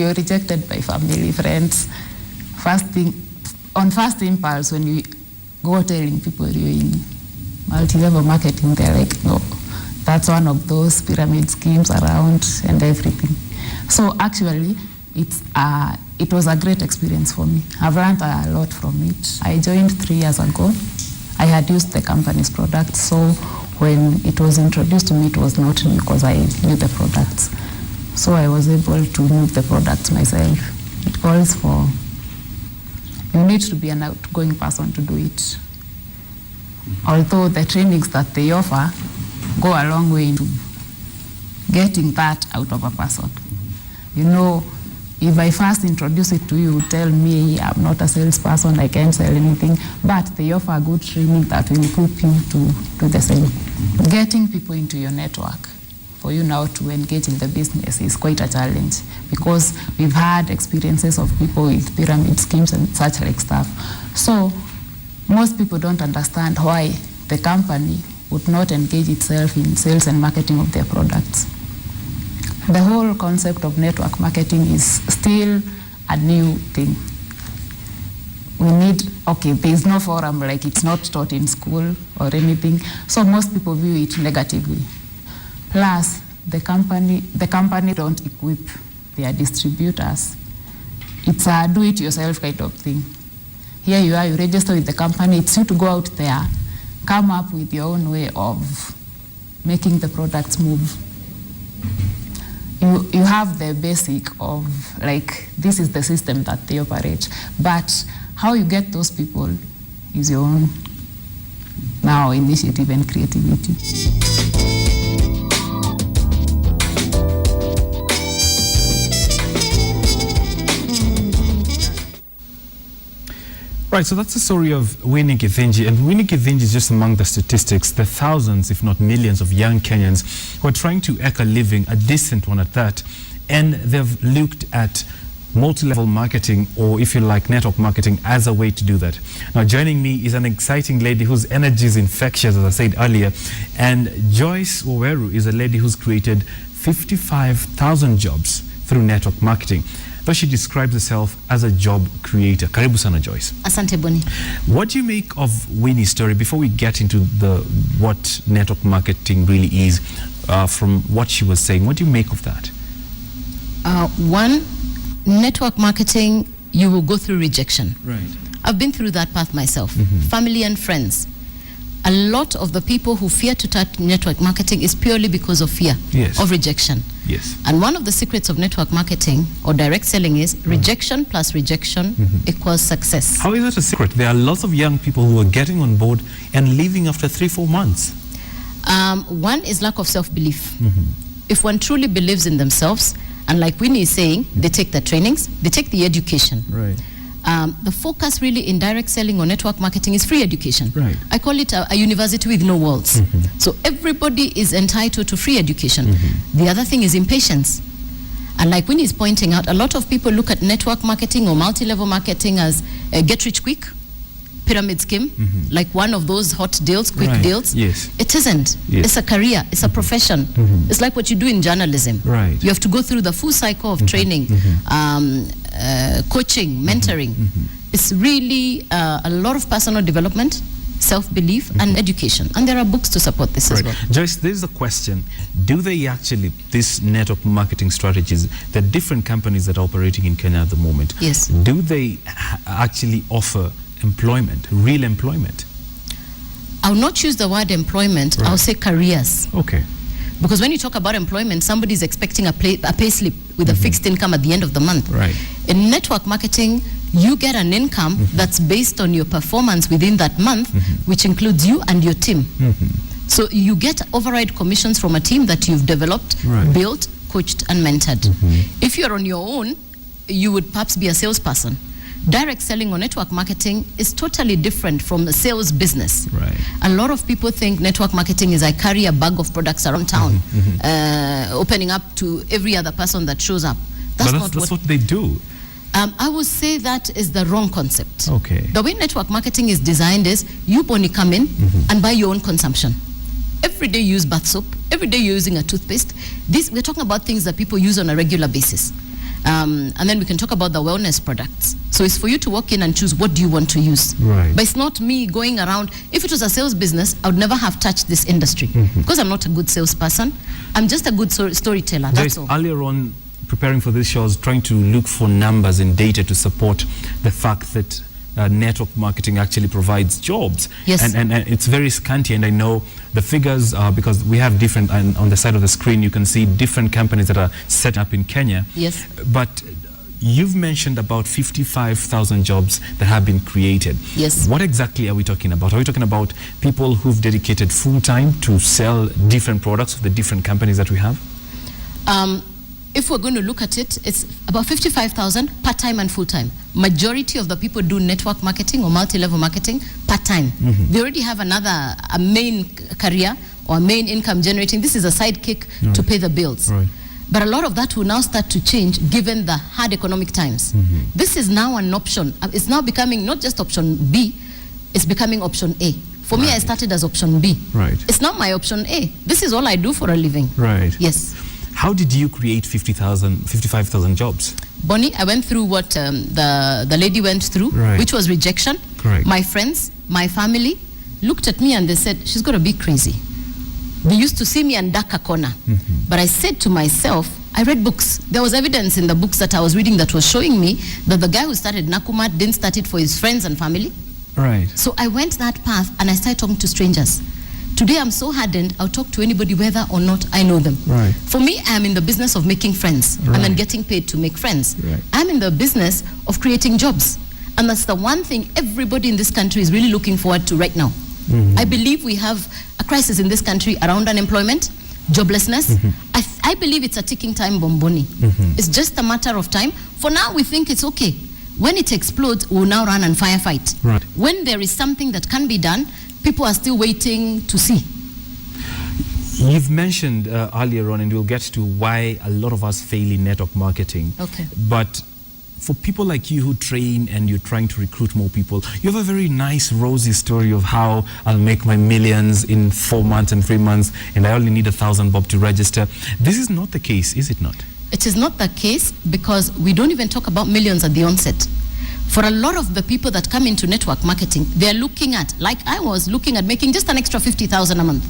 you're rejected by family, friends. On first impulse, when you go telling people you're in multi-level marketing, they're like, no, that's one of those pyramid schemes around and everything. So actually, it was a great experience for me. I've learned a lot from it. I joined 3 years ago. I had used the company's products, so when it was introduced to me, it was not new because I knew the products. So I was able to move the products myself. It calls for, you need to be an outgoing person to do it. Although the trainings that they offer go a long way into getting that out of a person. You know, if I first introduce it to you, tell me I'm not a salesperson, I can't sell anything, but they offer a good training that will equip you to do the same. Getting people into your network for you now to engage in the business is quite a challenge because we've had experiences of people with pyramid schemes and such like stuff. So most people don't understand why the company would not engage itself in sales and marketing of their products. The whole concept of network marketing is still a new thing. There's no forum, like it's not taught in school or anything, so most people view it negatively. Plus, the company don't equip their distributors. It's a do-it-yourself kind of thing. Here you are, you register with the company, it's you to go out there, come up with your own way of making the products move. You have the basic of, like, this is the system that they operate, but how you get those people is your own now initiative and creativity. Right, so that's the story of Winnie Githinji, and Winnie Githinji is just among the statistics, the thousands, if not millions, of young Kenyans who are trying to eke a living, a decent one at that, and they've looked at multi-level marketing, or if you like, network marketing, as a way to do that. Now, joining me is an exciting lady whose energy is infectious, as I said earlier, and Joyce Waweru is a lady who's created 55,000 jobs through network marketing. Though she describes herself as a job creator. Karibu sana, Joyce. Asante Boni. What do you make of Winnie's story before we get into what network marketing really is? From what she was saying, what do you make of that? One, network marketing, you will go through rejection. Right. I've been through that path myself. Family and friends. A lot of the people who fear to touch network marketing is purely because of fear of rejection. Yes. And one of the secrets of network marketing or direct selling is rejection plus rejection equals success. How is that a secret? There are lots of young people who are getting on board and leaving after 3-4 months. One is lack of self-belief. If one truly believes in themselves, and like Winnie is saying, they take the trainings, they take the education. Right. The focus really in direct selling or network marketing is free education. Right. I call it a university with no walls. So everybody is entitled to free education. The other thing is impatience. And like Winnie is pointing out, a lot of people look at network marketing or multi-level marketing as a get rich quick, pyramid scheme, like one of those hot deals, quick deals. Yes. It isn't. Yes. It's a career. It's a profession. It's like what you do in journalism. Right. You have to go through the full cycle of training, coaching, mentoring. It's really a lot of personal development, self-belief, and education. And there are books to support this as well. Joyce, there's a question. Do they actually, these network marketing strategies, the different companies that are operating in Kenya at the moment, Yes. do they actually offer employment, real employment? I'll not choose the word employment, I'll say careers. Okay. Because when you talk about employment, somebody's expecting a pay slip with a fixed income at the end of the month. Right. In network marketing, you get an income that's based on your performance within that month, which includes you and your team. So you get override commissions from a team that you've developed, built, coached, and mentored. If you're on your own, you would perhaps be a salesperson. Direct selling or network marketing is totally different from the sales business. Right. A lot of people think network marketing is I carry a bag of products around town, opening up to every other person that shows up. That's what they do. I would say that is the wrong concept. Okay. The way network marketing is designed is you only come in and buy your own consumption. Every day you use bath soap. Every day you're using a toothpaste. We're talking about things that people use on a regular basis. And then we can talk about the wellness products. So it's for you to walk in and choose what do you want to use. Right. But it's not me going around. If it was a sales business, I would never have touched this industry because I'm not a good salesperson. I'm just a good storyteller. That's Joyce, all. earlier on, preparing for this show, I was trying to look for numbers and data to support the fact that network marketing actually provides jobs. Yes. And it's very scanty, and I know the figures because we have different, and on the side of the screen you can see different companies that are set up in Kenya. Yes. But you've mentioned about 55,000 jobs that have been created. Yes. What exactly are we talking about? Are we talking about people who've dedicated full time to sell different products of the different companies that we have? If we're going to look at it, it's about 55,000 part-time and full-time. Majority of the people do network marketing or multi-level marketing part-time. They already have a main career or a main income generating. This is a sidekick to pay the bills. Right. But a lot of that will now start to change given the hard economic times. This is now an option. It's now becoming not just option B, it's becoming option A. For me, I started as option B. Right. It's not my option A. This is all I do for a living. Right. Yes. How did you create 55,000 jobs? Bonnie, I went through what the lady went through, Right. which was rejection. Correct. My friends, my family looked at me and they said, she's got to be crazy. They used to see me and duck a corner. But I said to myself, I read books. There was evidence in the books that I was reading that was showing me that the guy who started Nakumatt didn't start it for his friends and family. Right. So I went that path and I started talking to strangers. Today I'm so hardened, I'll talk to anybody whether or not I know them. Right. For me, I'm in the business of making friends and then getting paid to make friends. Right. I'm in the business of creating jobs. And that's the one thing everybody in this country is really looking forward to right now. I believe we have a crisis in this country around unemployment, joblessness. I believe it's a ticking time bomb, Bonnie. It's just a matter of time. For now, we think it's okay. When it explodes, we'll now run and firefight. Right. When there is something that can be done, people are still waiting to see. You've mentioned earlier on, and we'll get to why a lot of us fail in network marketing. Okay. But for people like you who train and you're trying to recruit more people, you have a very nice, rosy story of how I'll make my millions in 4 months and 3 months, and I only need 1,000 bob to register. This is not the case, is it not? It is not the case because we don't even talk about millions at the onset. For a lot of the people that come into network marketing, they're looking at, like I was looking at making just an extra 50,000 a month.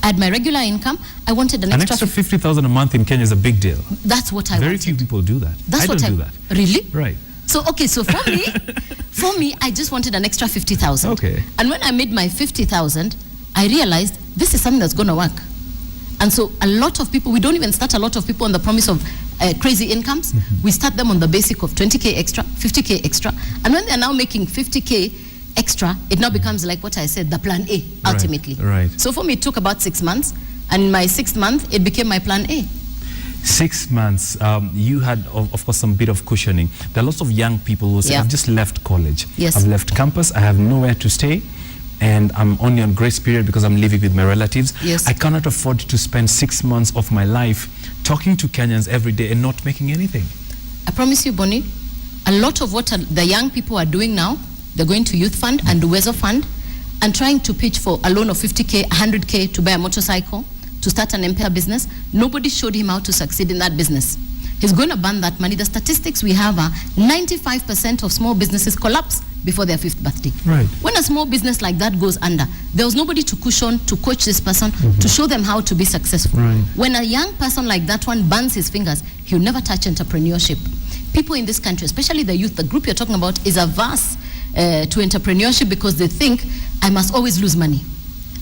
I had my regular income, I wanted an extra 50,000 a month in Kenya is a big deal. That's what I wanted. Very few people do that. That's I what don't do that. Really? Right. So, okay, so for me, I just wanted an extra 50,000. Okay. And when I made my 50,000, I realized this is something that's going to work. And so a lot of people, we don't even start a lot of people on the promise of crazy incomes. We start them on the basic of 20K extra, 50K extra. And when they're now making 50K extra, it now becomes like what I said, the plan A, ultimately. Right. So for me, it took about 6 months. And in my 6th month, it became my plan A. 6 months, you had, of course, some bit of cushioning. There are lots of young people who say, I've just left college. Yes. I've left campus, I have nowhere to stay, and I'm only on grace period because I'm living with my relatives. Yes. I cannot afford to spend 6 months of my life talking to Kenyans every day and not making anything. I promise you, Bonnie, a lot of what the young people are doing now, they're going to Youth Fund and Uwezo Fund and trying to pitch for a loan of 50K, 100K to buy a motorcycle, to start an empire business. Nobody showed him how to succeed in that business. He's going to burn that money. The statistics we have are 95% of small businesses collapse before their 5th birthday. Right. When a small business like that goes under, there was nobody to cushion, to coach this person, to show them how to be successful. Right. When a young person like that one burns his fingers, he'll never touch entrepreneurship. People in this country, especially the youth, the group you're talking about, is averse to entrepreneurship because they think, I must always lose money.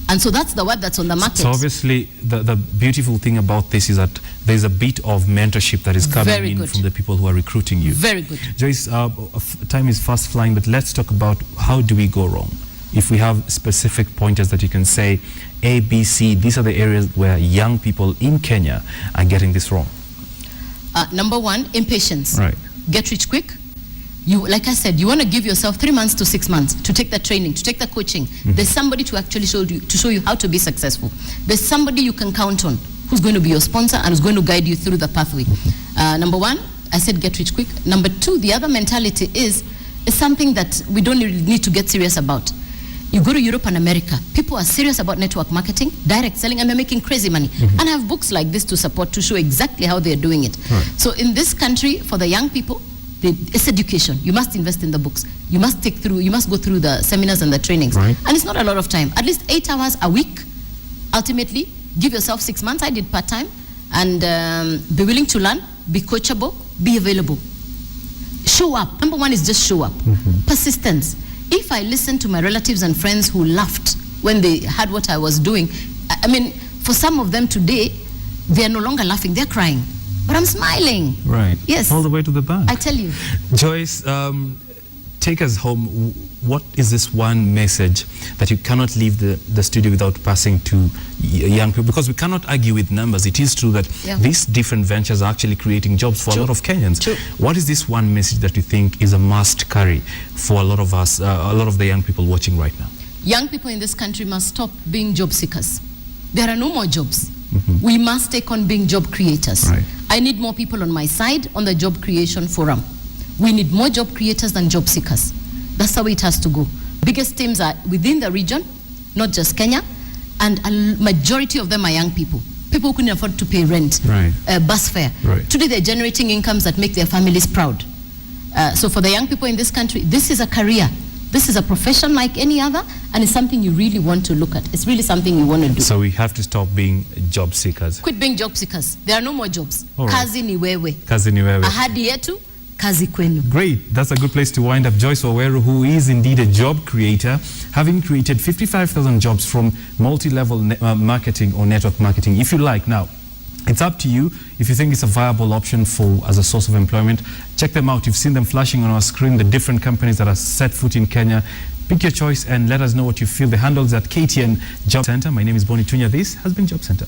And so that's the word that's on the market. So obviously, the beautiful thing about this is that there's a bit of mentorship that is coming in from the people who are recruiting you. Very good. Joyce, time is fast flying, but let's talk about how do we go wrong? If we have specific pointers that you can say, A, B, C, these are the areas where young people in Kenya are getting this wrong. Number 1, impatience. Right. Get rich quick. You, like I said, you want to give yourself 3 months to 6 months to take the training, to take the coaching. There's somebody to actually show you how to be successful. There's somebody you can count on who's going to be your sponsor and who's going to guide you through the pathway. Number 1, I said get rich quick. Number 2, the other mentality is something that we don't really need to get serious about. You go to Europe and America, people are serious about network marketing, direct selling, and they're making crazy money. And I have books like this to support, to show exactly how they're doing it. Right. So in this country, for the young people, it's education. You must invest in the books. You must go through the seminars and the trainings. Right. And it's not a lot of time. At least 8 hours a week. Ultimately, give yourself 6 months. I did part-time. And be willing to learn, be coachable, be available. Show up. Number one is just show up. Persistence. If I listen to my relatives and friends who laughed when they heard what I was doing, I mean, for some of them today, they are no longer laughing, they're crying. But I'm smiling. Right. Yes. All the way to the bank. I tell you. Joyce, take us home. What is this one message that you cannot leave the studio without passing to young people? Because we cannot argue with numbers. It is true that these different ventures are actually creating jobs for a lot of Kenyans. True. What is this one message that you think is a must carry for a lot of us, a lot of the young people watching right now? Young people in this country must stop being job seekers. There are no more jobs. We must take on being job creators. Right. I need more people on my side on the job creation forum. We need more job creators than job seekers. That's how it has to go. Biggest teams are within the region, not just Kenya, and a majority of them are young people. People who couldn't afford to pay rent, Right. Bus fare. Right. Today they're generating incomes that make their families proud. So for the young people in this country, this is a career. This is a profession like any other, and it's something you really want to look at. It's really something you want to do. So we have to stop being job seekers. Quit being job seekers. There are no more jobs. All right. Kazi ni wewe. Kazi ni wewe. Ahadi yetu, kazi kwenu. Great. That's a good place to wind up. Joyce Waweru, who is indeed a job creator, having created 55,000 jobs from multi-level marketing or network marketing, if you like. Now, it's up to you. If you think it's a viable option as a source of employment, check them out. You've seen them flashing on our screen, the different companies that are set foot in Kenya. Pick your choice and let us know what you feel. The handles at KTN Job Center. My name is Bonnie Tunya. This has been Job Center.